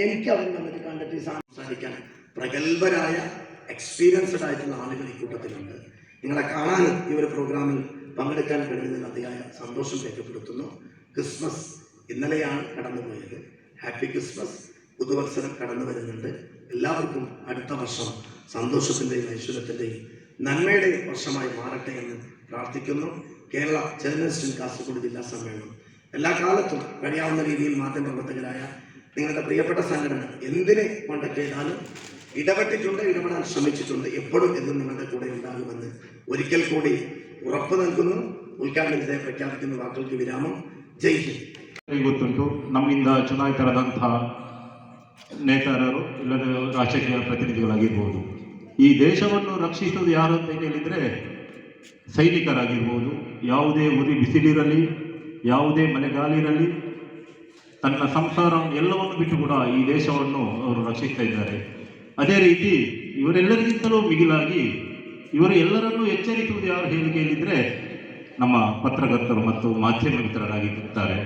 [SPEAKER 4] എനിക്ക് അവർ വന്നിട്ട് കണ്ടിട്ട് സംസാരിക്കാൻ പ്രഗത്ഭരായ എക്സ്പീരിയൻസ്ഡ് ആയിട്ടുള്ള ആളുകൾ ഈ കൂട്ടത്തിലുണ്ട്. നിങ്ങളെ കാണാനും ഈ ഒരു പ്രോഗ്രാമിൽ പങ്കെടുക്കാൻ കഴിയുന്നതിൽ അതിയായ സന്തോഷം രേഖപ്പെടുത്തുന്നു. ക്രിസ്മസ് ഇന്നലെയാണ് കടന്നുപോയത്. Happy Christmas. പുതുവത്സരം കടന്നു വരുന്നുണ്ട്. എല്ലാവർക്കും അടുത്ത വർഷം സന്തോഷത്തിൻ്റെയും ഐശ്വര്യത്തിൻ്റെയും നന്മയുടെയും വർഷമായി മാറട്ടെ എന്ന് പ്രാർത്ഥിക്കുന്നു. കേരള ജേർണലിസ്റ്റ് കാസർഗോഡ് ജില്ലാ സമ്മേളനം എല്ലാ കാലത്തും കഴിയാവുന്ന രീതിയിൽ മാധ്യമപ്രവർത്തകരായ നിങ്ങളുടെ പ്രിയപ്പെട്ട സംഘടന എന്തിനെ കോണ്ടാക്ട് ചെയ്താലും ഇടപെട്ടിട്ടുണ്ട്, ഇടപെടാൻ ശ്രമിച്ചിട്ടുണ്ട്. ಎಪ್ಪೊಡು ಇದು ನಿങ്ങളുടെ കൂടെ ഉണ്ടാകുമെന്ന് ഒരിക്കൽ കൂടി ಉರಪ್ಪು നൽകുന്നു. ಉದ್ಘಾಟನೆ ಪ್ರಖ್ಯಾಪಿക്കുന്ന ವಾಕಲ್ಗೆ ವಿರಾಮ. ಜೈ ಹಿಂದ್.
[SPEAKER 5] ಗೊತ್ತುಂಟು ನಮ್ಮಿಂದ ಚುನಾಯಿತರಾದಂತಹ ನೇತಾರರು ಇಲ್ಲದ ರಾಜಕೀಯ ಪ್ರತಿನಿಧಿಗಳಾಗಿರ್ಬೋದು. ಈ ದೇಶವನ್ನು ರಕ್ಷಿಸುವುದು ಯಾರು ಅಂತ ಹೇಳಿದರೆ ಸೈನಿಕರಾಗಿರ್ಬೋದು. ಯಾವುದೇ ಉರಿ ಬಿಸಿಲಿರಲಿ, ಯಾವುದೇ ಮಳೆಗಾಲಿರಲಿ, ತನ್ನ ಸಂಸಾರ ಎಲ್ಲವನ್ನು ಬಿಟ್ಟು ಕೂಡ ಈ ದೇಶವನ್ನು ಅವರು ರಕ್ಷಿಸ್ತಾ ಇದ್ದಾರೆ. ಅದೇ ರೀತಿ ಇವರೆಲ್ಲರಿಗಿಂತಲೂ ಮಿಗಿಲಾಗಿ ಇವರು ಎಲ್ಲರನ್ನೂ ಎಚ್ಚರಿಸುವುದು ಯಾರು ಹೇಳಿದರೆ ನಮ್ಮ ಪತ್ರಕರ್ತರು ಮತ್ತು ಮಾಧ್ಯಮ ಮಿತ್ರರಾಗಿರ್ತಾರೆ.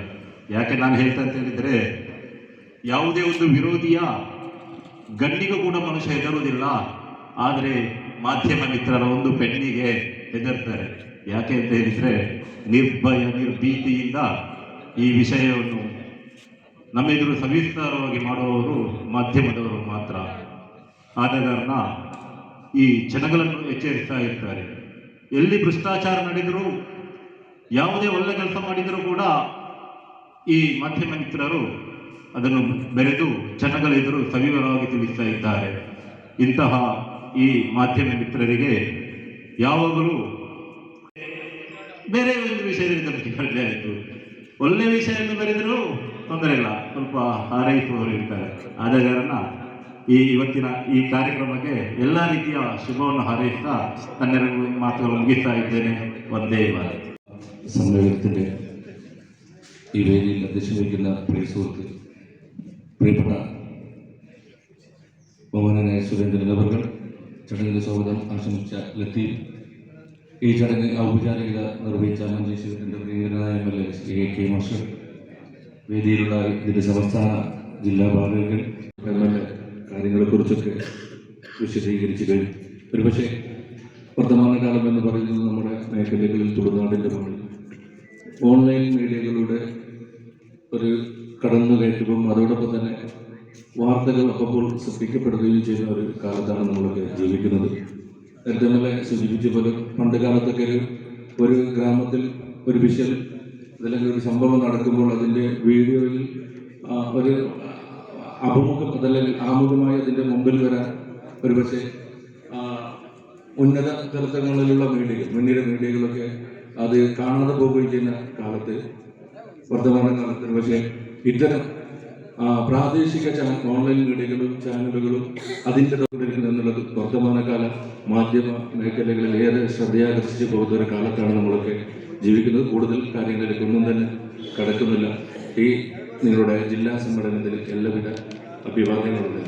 [SPEAKER 5] ಯಾಕೆ ನಾನು ಹೇಳ್ತಾ ಅಂತ ಹೇಳಿದರೆ, ಯಾವುದೇ ಒಂದು ವಿರೋಧಿಯ ಗಣ್ಣಿಗೂ ಕೂಡ ಮನುಷ್ಯ ಹೆದರುವುದಿಲ್ಲ, ಆದರೆ ಮಾಧ್ಯಮ ಮಿತ್ರರ ಒಂದು ಪೆನ್ನಿಗೆ ಹೆದರ್ತಾರೆ. ಯಾಕೆ ಅಂತ ಹೇಳಿದರೆ, ನಿರ್ಭಯ ನಿರ್ಭೀತಿಯಿಂದ ಈ ವಿಷಯವನ್ನು ನಮ್ಮೆದುರು ಸವಿಸ್ತಾರವಾಗಿ ಮಾಡುವವರು ಮಾಧ್ಯಮದವರು ಮಾತ್ರ. ಆದ ಕಾರಣ ಈ ಜನಗಳನ್ನು ಎಚ್ಚರಿಸ್ತಾ ಇರ್ತಾರೆ. ಎಲ್ಲಿ ಭ್ರಷ್ಟಾಚಾರ ನಡೆದರೂ, ಯಾವುದೇ ಒಳ್ಳೆ ಕೆಲಸ ಮಾಡಿದರೂ ಕೂಡ ಈ ಮಾಧ್ಯಮ ಮಿತ್ರರು ಅದನ್ನು ಬೆರೆದು ಜನಗಳ ಎದುರು ಸವಿವರವಾಗಿ ತಿಳಿಸ್ತಾ ಇದ್ದಾರೆ. ಇಂತಹ ಈ ಮಾಧ್ಯಮ ಮಿತ್ರರಿಗೆ ಯಾವಾಗಲೂ ಬೇರೆ ಒಂದು ವಿಷಯದಲ್ಲಿ ನಮಗೆ ಕಡಿಮೆ ಆಯಿತು. ಒಳ್ಳೆ ವಿಷಯವನ್ನು ಬರೆದರೂ ತೊಂದರೆ ಇಲ್ಲ, ಸ್ವಲ್ಪ ಹಾರೈಸುವವರು ಇರ್ತಾರೆ. ಆದ ಕಾರಣ ಇವತ್ತಿನ ಈ ಕಾರ್ಯಕ್ರಮಕ್ಕೆ ಎಲ್ಲ ರೀತಿಯ ಶುಭವನ್ನು ಹಾರೈಸ್ತಾ ತನ್ನೆರಡು ಮಾತುಗಳು ಮುಗಿಸ್ತಾ ಇದ್ದೇನೆ. ಒಂದೇ
[SPEAKER 6] സമ്മേളനത്തിൻ്റെ ഈ വേദിയിൽ അധ്യക്ഷം വഹിക്കുന്ന പ്രിയ സുഹൃത്ത്, പ്രിയപ്പെട്ട ബഹുമാനനായ സുരേന്ദ്രൻ അവർ ചടങ്ങിൽ സ്വാഗതം ആശംസിച്ച ലത്തീഫ്, ഈ ചടങ്ങ് ഔപചാരികത നിർവഹിച്ച മഞ്ചേശ്വരത്തിൻ്റെ പ്രിയങ്കരനായ MLA ശ്രീ AK മാസ്റ്റർ, വേദിയിലുള്ള ഇതിൻ്റെ സംസ്ഥാന ജില്ലാ ഭാരവാഹികൾ, കാര്യങ്ങളെക്കുറിച്ചൊക്കെ വിശദീകരിച്ചു കഴിഞ്ഞു. ഒരുപക്ഷെ വർത്തമാനകാലം എന്ന് പറയുന്നത് നമ്മുടെ മേഖലകളിൽ തുളുനാടിൻ്റെ മുകളിൽ ഓൺലൈൻ മീഡിയകളുടെ ഒരു കടന്നുകയറ്റവും അതോടൊപ്പം തന്നെ വാർത്തകൾ അപ്പോൾ സൃഷ്ടിക്കപ്പെടുകയും ചെയ്യുന്ന ഒരു കാലത്താണ് നമ്മളൊക്കെ ജീവിക്കുന്നത്. നേരത്തെ നമ്മളെ സൂചിപ്പിച്ച പോലെ പണ്ട് കാലത്തൊക്കെ ഒരു ഗ്രാമത്തിൽ ഒരു വിഷയം അല്ലെങ്കിൽ ഒരു സംഭവം നടക്കുമ്പോൾ അതിൻ്റെ വീഡിയോയിൽ ഒരു അഭിമുഖം അതല്ലെങ്കിൽ ആമുഖമായി അതിൻ്റെ മുമ്പിൽ വരാൻ ഒരു പക്ഷേ ഉന്നത തലങ്ങളിലുള്ള മീഡിയകൾ, മുൻനിര മീഡിയകളൊക്കെ അത് കാണാതെ പോവുകയും ചെയ്യുന്ന കാലത്ത്, വർത്തമാന കാലത്ത് പക്ഷേ ഇത്തരം പ്രാദേശിക ഓൺലൈൻ മീഡിയകളും ചാനലുകളും അതിൻ്റെ തൊഴിലിരിക്കുന്നു എന്നുള്ളത് വർത്തമാനകാല മാധ്യമ മേഖലകളിൽ ഏറെ ശ്രദ്ധയാകർഷിച്ച് പോകുന്ന ഒരു കാലത്താണ് നമ്മളൊക്കെ ജീവിക്കുന്നത്. കൂടുതൽ കാര്യങ്ങളിലേക്ക് ഒന്നും തന്നെ കടക്കുന്നില്ല. ഈ നിങ്ങളുടെ ജില്ലാ സമ്മേളനത്തിൽ എല്ലാവിധ അഭിവാദ്യങ്ങളുണ്ട്.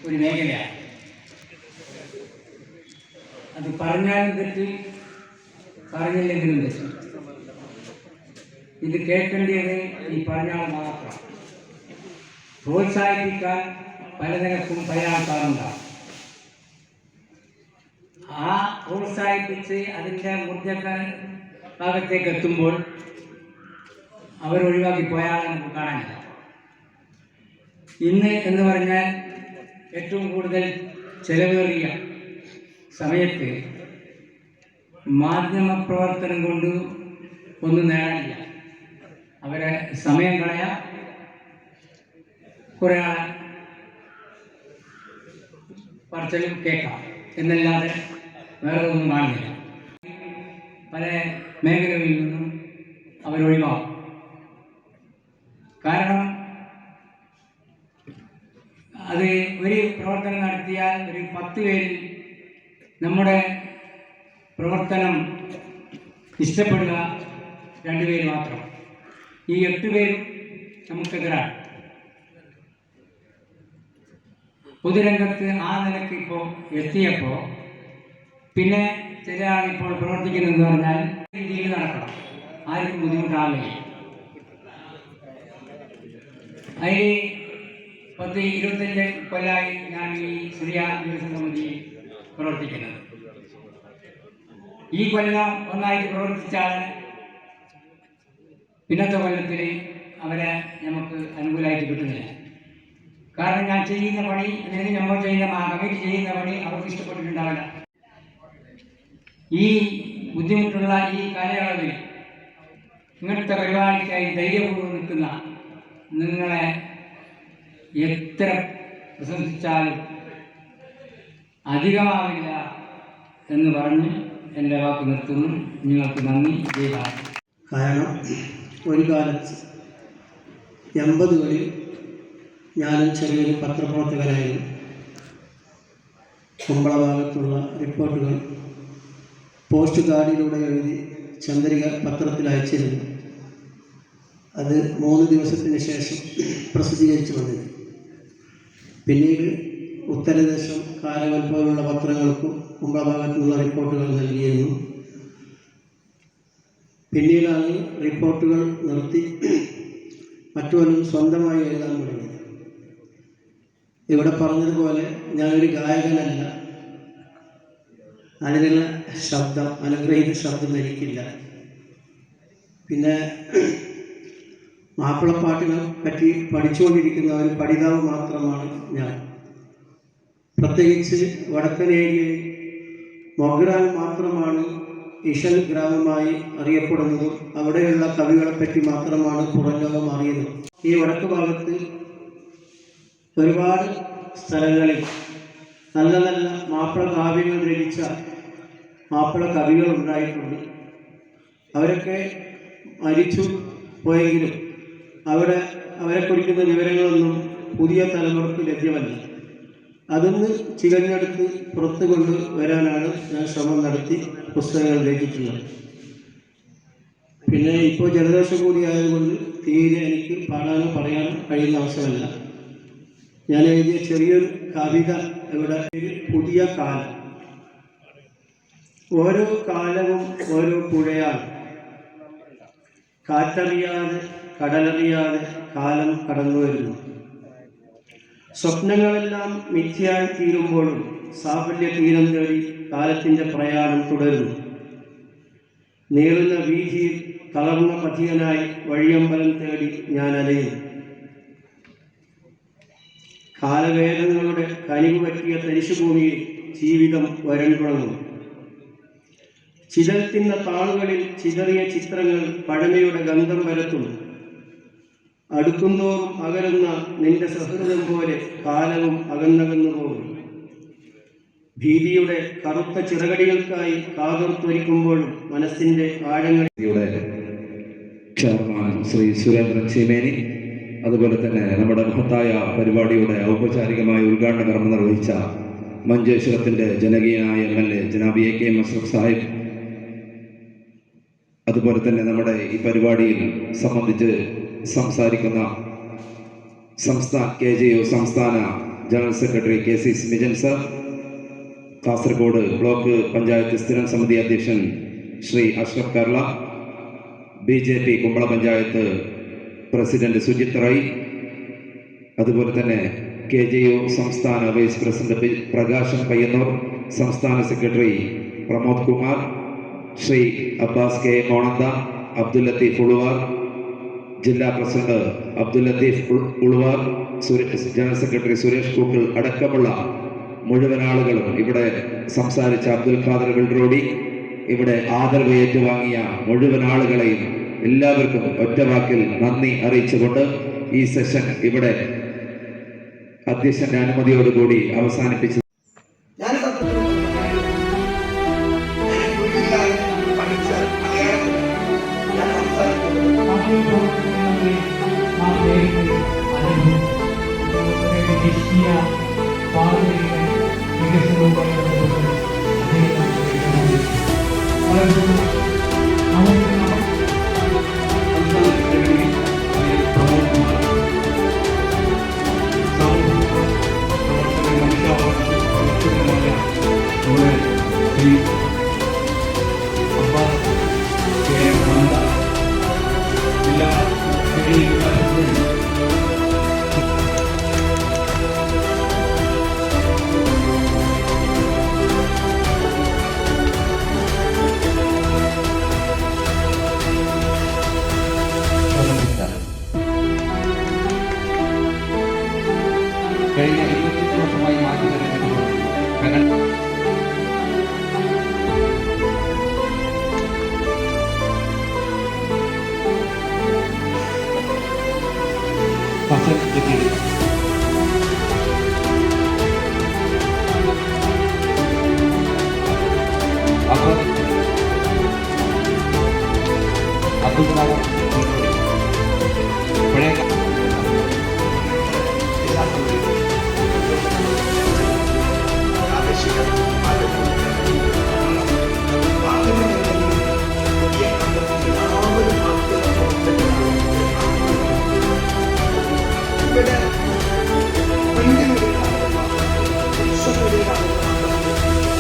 [SPEAKER 3] ഒരു മേഖലയാണ് അത്. പറഞ്ഞാലും തെറ്റ്, പറഞ്ഞില്ലെങ്കിലും തെറ്റ്. ഇത് കേൾക്കേണ്ടത് ഈ പറഞ്ഞാൽ മാത്രം. പ്രോത്സാഹിപ്പിക്കാൻ പലനിരക്കും പല ആൾക്കാരുണ്ടാകും. ആ പ്രോത്സാഹിപ്പിച്ച് അതിൻ്റെ മൂർത്തിയൊക്കെ ഭാഗത്തേക്ക് എത്തുമ്പോൾ അവരൊഴിവാക്കി പോയാൽ നമുക്ക് കാണാനില്ല. ഇന്ന് എന്ന് പറഞ്ഞാൽ ഏറ്റവും കൂടുതൽ ചെലവേറിയ സമയത്ത് മാധ്യമപ്രവർത്തനം കൊണ്ട് ഒന്നും നേടാനില്ല. അവരെ സമയം കളയാം, കുറേ പറച്ചിലും കേൾക്കാം എന്നല്ലാതെ വേറെ ഒന്നും കാണുന്നില്ല. പല മേഖലകളിൽ നിന്നും അവരൊഴിവാക്കും. കാരണം അത് ഒരു പ്രവർത്തനം നടത്തിയാൽ ഒരു 10 പേരിൽ നമ്മുടെ പ്രവർത്തനം ഇഷ്ടപ്പെടുക 2 പേര് മാത്രം. ഈ 8 പേരും നമുക്കെതിരാണ്. പൊതുരംഗത്ത് ആ നിലയ്ക്ക് ഇപ്പോൾ എത്തിയപ്പോൾ പിന്നെ ചില ആളിപ്പോൾ പ്രവർത്തിക്കുന്നതെന്ന് പറഞ്ഞാൽ രീതിയിൽ നടക്കണം, ആർക്കും ബുദ്ധിമുട്ടാവില്ല. അതിൽ 10-25 കൊല്ലമായി ഞാൻ ഈ സിറിയ വികസന സമിതിയിൽ പ്രവർത്തിക്കുന്നത്. ഈ കൊല്ലം ഒന്നായിട്ട് പ്രവർത്തിച്ചാൽ പിന്നത്തെ കൊല്ലത്തിൽ അവരെ നമുക്ക് അനുകൂലമായിട്ട് കിട്ടുന്നില്ല. കാരണം ഞാൻ ചെയ്യുന്ന പണി അല്ലെങ്കിൽ നമ്മൾ ചെയ്യുന്ന കമ്മിറ്റി ചെയ്യുന്ന പണി അവർക്ക് ഇഷ്ടപ്പെട്ടിട്ടുണ്ടാവില്ല. ഈ ബുദ്ധിമുട്ടുള്ള ഈ കാലയളവിൽ ഇങ്ങനത്തെ പരിപാടിക്കായി ധൈര്യപൂർവ്വം നിൽക്കുന്ന നിങ്ങളെ എത്ര പ്രശംസിച്ചാലും അധികമാവില്ല എന്ന് പറഞ്ഞ് എൻ്റെ വാക്ക് നിർത്തുന്നു. നിങ്ങൾക്ക് നന്ദി. ജയഭാരത്.
[SPEAKER 7] കാരണം ഒരു കാലത്ത് 80കളിൽ ഞാനും ചെറിയൊരു പത്രപ്രവർത്തകനായിരുന്നു. കുമ്പള ഭാഗത്തുള്ള റിപ്പോർട്ടുകൾ പോസ്റ്റ് കാർഡിലൂടെ എഴുതി ചന്ദ്രിക പത്രത്തിൽ അയച്ചിരുന്നു. അത് 3 ദിവസത്തിന് ശേഷം പ്രസിദ്ധീകരിച്ചു വന്നിരുന്നു. പിന്നീട് ഉത്തരദേശം, കാരവൽ പോലുള്ള പത്രങ്ങൾക്കും കുമ്പള ഭാഗത്തുനിന്നുള്ള റിപ്പോർട്ടുകൾ നൽകിയിരുന്നു. പിന്നീടാണ് റിപ്പോർട്ടുകൾ നിർത്തി മറ്റുവരും സ്വന്തമായി എഴുതാൻ തുടങ്ങി. ഇവിടെ പറഞ്ഞതുപോലെ ഞാനൊരു ഗായകനല്ല, അതിനുള്ള ശബ്ദം, അനുഗ്രഹീത ശബ്ദം എനിക്കില്ല. പിന്നെ മാപ്പിളപ്പാട്ടിനെ പറ്റി പഠിച്ചുകൊണ്ടിരിക്കുന്ന ഒരു പഠിതാവ് മാത്രമാണ് ഞാൻ. പ്രത്യേകിച്ച് വടക്കൻ ഏരിയയിൽ മൊഗ്രാൻ മാത്രമാണ് ഇഷൽ ഗ്രാമമായി അറിയപ്പെടുന്നതും അവിടെയുള്ള കവികളെപ്പറ്റി മാത്രമാണ് പുറം ലോകം അറിയുന്നത്. ഈ വടക്ക് ഭാഗത്ത് ഒരുപാട് സ്ഥലങ്ങളിൽ നല്ല നല്ല മാപ്പിള കാവ്യങ്ങൾ രചിച്ച മാപ്പിള കവികൾ ഉണ്ടായിട്ടുണ്ട്. അവരൊക്കെ മരിച്ചു പോയെങ്കിലും അവരെ കുറിക്കുന്ന വിവരങ്ങളൊന്നും പുതിയ തലമുറക്ക് ലഭ്യമല്ല. അതൊന്ന് ചികഞ്ഞെടുത്ത് പുറത്തു കൊണ്ട് വരാനാണ് ഞാൻ ശ്രമം നടത്തി പുസ്തകങ്ങൾ രചിച്ചിട്ടുള്ളത്. പിന്നെ ഇപ്പോൾ ജലദോഷം കൂടി ആയതുകൊണ്ട് തീരെ എനിക്ക് പാടാനോ പറയാനോ കഴിയുന്ന അവസരമല്ല. ഞാൻ എഴുതിയ ചെറിയൊരു കവിത ഇവിടെ, ഒരു പുതിയ കാലം. ഓരോ കാലവും ഓരോ പുഴയാണ്. കാറ്ററിയാതെ കടലറിയാതെ കാലം കടന്നു വരുന്നു. സ്വപ്നങ്ങളെല്ലാം മിഥ്യയായി തീരുമ്പോഴും സാഫല്യ തീരം തേടി കാലത്തിൻ്റെ പ്രയാണം തുടരുന്നു. നീളുന്ന വീതിയിൽ തളർന്ന പഥികനായി വഴിയമ്പലം തേടി ഞാൻ അലയുന്നു. കാലവേദങ്ങളുടെ കനിവ് പറ്റിയ തരിശുഭൂമിയിൽ ജീവിതം വരണ്ടുണങ്ങുന്നു. ചിതൽ തിന്ന താളുകളിൽ ചിതറിയ ചിത്രങ്ങൾ പഴമയുടെ ഗന്ധം പരത്തുന്നു. അടുക്കുന്തോറും അകലുന്ന നിന്റെ സഹൃദം പോലെ കാലവും അകന്നകന്നു പോകുന്നു. ഭീതിയുടെ കറുത്ത ചിറകടികൾക്കായി കാതോർത്തൊരിക്കുമ്പോഴും മനസ്സിന്റെ ആഴങ്ങളിൽ
[SPEAKER 6] ചെയർമാൻ ശ്രീ സുരേന്ദ്രൻ ചീമേനി, അതുപോലെ തന്നെ നമ്മുടെ മഹത്തായ പരിപാടിയുടെ ഔപചാരികമായ ഉദ്ഘാടന കർമ്മം നിർവഹിച്ച മഞ്ചേശ്വരത്തിൻ്റെ ജനകീയനായ MLA ജനാബ് AK അഷ്റഫ് സാഹിബ്, അതുപോലെ തന്നെ നമ്മുടെ ഈ പരിപാടിയിൽ സംബന്ധിച്ച് സംസാരിക്കുന്ന KJU സംസ്ഥാന general secretary KC Smijan sir, Kasaragod block panchayat സ്ഥിരം സമിതി അധ്യക്ഷൻ ശ്രീ അഷ്റഫ് കർല, BJP കുമ്പള പഞ്ചായത്ത് പ്രസിഡന്റ് സുജിത് റൈ,
[SPEAKER 8] അതുപോലെ തന്നെ KJU സംസ്ഥാന വൈസ് പ്രസിഡന്റ് പ്രകാശൻ പയ്യന്നൂർ, സംസ്ഥാന സെക്രട്ടറി പ്രമോദ് കുമാർ, ശ്രീ അബ്ബാസ് K. മോണന്ത, അബ്ദുൽ ലത്തീഫ് ഉളുവാർ, ജില്ലാ president Abdul Latheef Uluvar, general secretary Suresh Pookkal അടക്കമുള്ള മുഴുവൻ ആളുകളും, ഇവിടെ സംസാരിച്ച അബ്ദുൽ ഖാദർ വിൽറോഡി, ഇവിടെ ആദരവ് ഏറ്റുവാങ്ങിയ മുഴുവൻ ആളുകളെയും എല്ലാവർക്കും ഒറ്റവാക്കിൽ നന്ദി അറിയിച്ചുകൊണ്ട് ഈ സെഷൻ ഇവിടെ അധ്യക്ഷന്റെ അനുമതിയോടുകൂടി അവസാനിപ്പിച്ചു.
[SPEAKER 9] കഴിഞ്ഞ 25 വർഷമായി മാറ്റി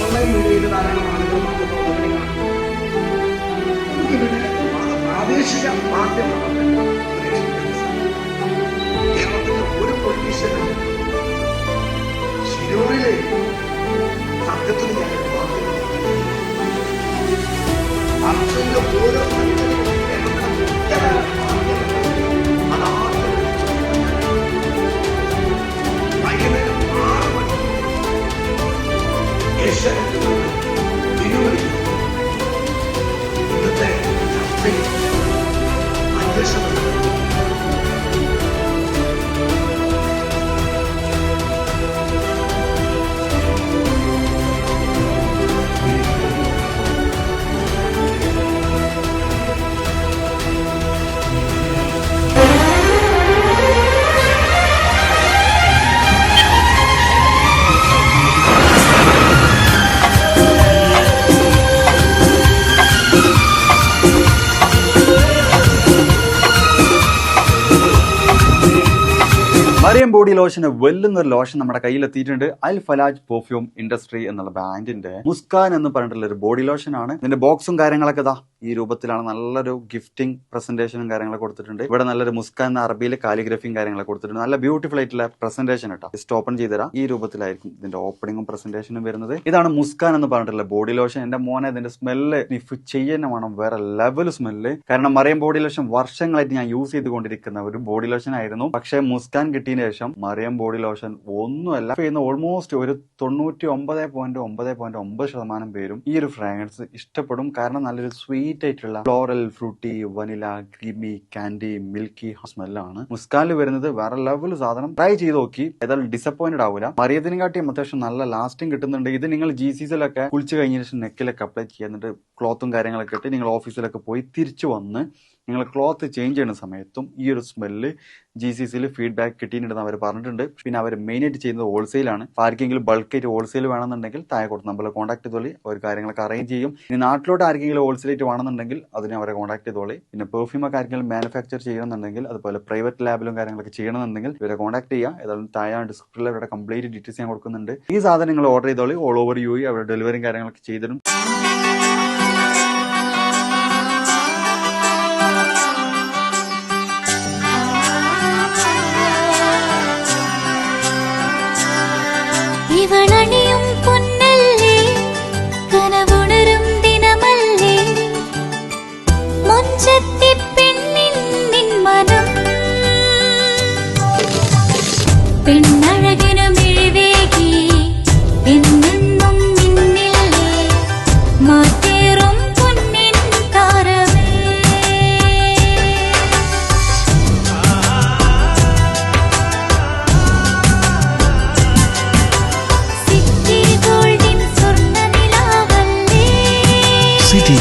[SPEAKER 4] ഓൺലൈൻ മീഡിയയിൽ ധാരാളം ആളുകൾ നമുക്കിവിടെ പ്രാദേശിക മാധ്യമങ്ങൾ കേരളത്തിലെ ഒരു പൊളിറ്റീഷ്യനും ശിരൂരിലെ സത്യത്തിന് ഞാൻ അർജുന്റെ ഓരോ വൈകുന്നേരം 6 മണി ഇന്നത്തെ ചർച്ചയിൽ അന്വേഷണം
[SPEAKER 10] മറിയം ബോഡി ലോഷന് വെല്ലുന്നൊരു ലോഷൻ നമ്മുടെ കയ്യിലെത്തിയിട്ടുണ്ട്. അൽ ഫലാജ് പെർഫ്യൂം ഇൻഡസ്ട്രി എന്നുള്ള ബ്രാൻഡിന്റെ മുസ്കാൻ എന്ന് പറഞ്ഞിട്ടുള്ള ഒരു ബോഡി ലോഷൻ ആണ്. ഇതിന്റെ ബോക്സും കാര്യങ്ങളൊക്കെ ഇതാ ഈ രൂപത്തിലാണ്. നല്ലൊരു ഗിഫ്റ്റിംഗ് പ്രസന്റേഷനും കാര്യങ്ങളൊക്കെ കൊടുത്തിട്ടുണ്ട്. ഇവിടെ നല്ലൊരു മുസ്കാൻ എന്ന അറബിയിൽ കാലിഗ്രഫിയും കാര്യങ്ങളൊക്കെ കൊടുത്തിട്ടുണ്ട്. നല്ല ബ്യൂട്ടിഫുൾ ആയിട്ടുള്ള പ്രസന്റേഷൻ കേട്ടോ. ജസ്റ്റ് ഓപ്പൺ ചെയ്തുതരാം. ഈ രൂപത്തിലായിരിക്കും ഇതിന്റെ ഓപ്പണിങ്ങും പ്രസന്റേഷനും വരുന്നത്. ഇതാണ് മുസ്കാൻ എന്ന് പറഞ്ഞിട്ടുള്ള ബോഡി ലോഷൻ. എന്റെ മോനെ ഇതിന്റെ സ്മെല്ല് സ്നിഫ് ചെയ്യുന്ന വേണം, വേറെ ലെവൽ സ്മെല്ല്. കാരണം മറിയം ബോഡി ലോഷൻ വർഷങ്ങളായിട്ട് ഞാൻ യൂസ് ചെയ്തുകൊണ്ടിരിക്കുന്ന ഒരു ബോഡി ലോഷൻ ആയിരുന്നു. പക്ഷേ മുസ്കാൻ കിട്ടിയതിന് ശേഷം മറിയം ബോഡി ലോഷൻ ഒന്നുമല്ല ചെയ്യുന്ന ഓൾമോസ്റ്റ് ഒരു 99.9% പേരും ഈ ഒരു ഫ്രാഗ്രൻസ് ഇഷ്ടപ്പെടും. കാരണം നല്ലൊരു സ്വീറ്റ് ആയിട്ടുള്ള floral, fruity, vanilla, creamy, candy, milky സ്മെല്ലാണ് മുസ്കാനിൽ വരുന്നത്. വേറെ ലെവൽ സാധനം. ട്രൈ ചെയ്ത് നോക്കി, ഏതായാലും ഡിസപ്പോയിന്റഡ് ആവില്ല. മറിയത്തിനും കാട്ടിയും അത്യാവശ്യം നല്ല ലാസ്റ്റിംഗ് കിട്ടുന്നുണ്ട്. ഇത് നിങ്ങൾ GCCയിലൊക്കെ കുളിച്ച് കഴിഞ്ഞ ശേഷം നെക്കിലൊക്കെ അപ്ലൈ ചെയ്യുന്നുണ്ട്. ക്ലോത്തും കാര്യങ്ങളൊക്കെ ഇട്ട് നിങ്ങൾ ഓഫീസിലൊക്കെ പോയി തിരിച്ചു വന്ന് നിങ്ങൾ ക്ലോത്ത് ചേഞ്ച് ചെയ്യുന്ന സമയത്തും ഈ ഒരു സ്മെല്ല് GCCയിൽ ഫീഡ്ബാക്ക് കിട്ടിയിട്ടുണ്ടെന്ന് അവർ പറഞ്ഞിട്ടുണ്ട്. പിന്നെ അവർ മെയിനായിട്ട് ചെയ്യുന്നത് ഹോൾസെയിലാണ്. ആർക്കെങ്കിലും ബൾക്കായിട്ട് ഹോൾസെയിൽ വേണമെന്നുണ്ടെങ്കിൽ താഴെ കൊടുത്ത് നമ്മളെ കോൺടാക്ട് ചെയ്തോളി. അവർ കാര്യങ്ങളൊക്കെ അറേഞ്ച് ചെയ്യും. ഇനി നാട്ടിലോട്ട് ആർക്കെങ്കിലും ഹോൾസെയിലായിട്ട് വേണമെന്നുണ്ടെങ്കിൽ അതിനെ അവരെ കോൺടാക്ട് ചെയ്തോളി. പിന്നെ പെർഫ്യൂമൊക്കെ ആർക്കെങ്കിലും മാനുഫാക്ചർ ചെയ്യണമെന്നുണ്ടെങ്കിൽ, അതുപോലെ പ്രൈവറ്റ് ലാബിലും കാര്യങ്ങളൊക്കെ ചെയ്യണമെന്നുണ്ടെങ്കിൽ ഇവരെ കോൺടാക്ട് ചെയ്യുക. ഏതായാലും താഴെ ഡിസ്ക്രിപ്ഷനിൽ അവരുടെ കംപ്ലീറ്റ് ഡീറ്റെയിൽസ് ഞാൻ കൊടുക്കുന്നുണ്ട്. ഈ സാധനം നിങ്ങൾ ഓർഡർ ചെയ്തോളി. ഓൾ ഓവർ UAE അവരുടെ ഡെലിവറിയും കാര്യങ്ങളൊക്കെ ചെയ്തിടും.
[SPEAKER 11] ഇവളണിയും പൊന്നല്ലേ കനവുണരും ദിനമല്ലേ മുഞ്ചത്തി പെണ്ണിൻ നിൻ മനം പെണ്ണഴകിനു മിഴിവേകി എന്നെന്നും നിന്നില്ലേ മാറ്റേറും പൊന്നിൻ താരമേ സിറ്റി ഗോൾഡിൻ സ്വർണ്ണനിലാവല്ലേ
[SPEAKER 12] City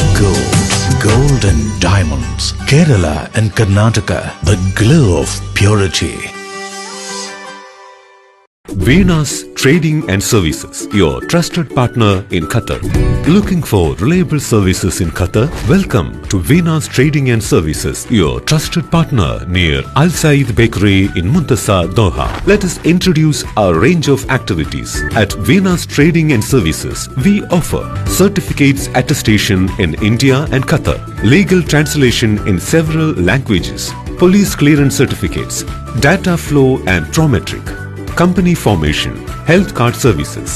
[SPEAKER 12] Gold and Diamonds, Kerala and Karnataka, the glow of purity.
[SPEAKER 13] Venus Trading and Services, your trusted partner in Qatar. Looking for reliable services in Qatar? Welcome to Venus Trading and Services, your trusted partner near Al Said Bakery in Muntasa, Doha. Let us introduce our range of activities. At Venus Trading and Services, we offer certificates attestation in India and Qatar, legal translation in several languages, police clearance certificates, data flow and prometric, company formation, health card services.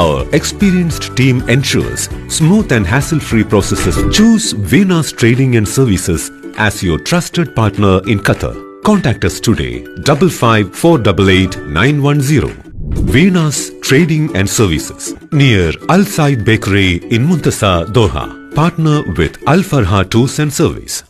[SPEAKER 13] Our experienced team ensures smooth and hassle-free processes. Choose Venus Trading and Services as your trusted partner in Qatar. Contact us today 55488910. Venus Trading and Services near Al Said Bakery in Muntasa, Doha. Partner with Al Farha Tours and Service.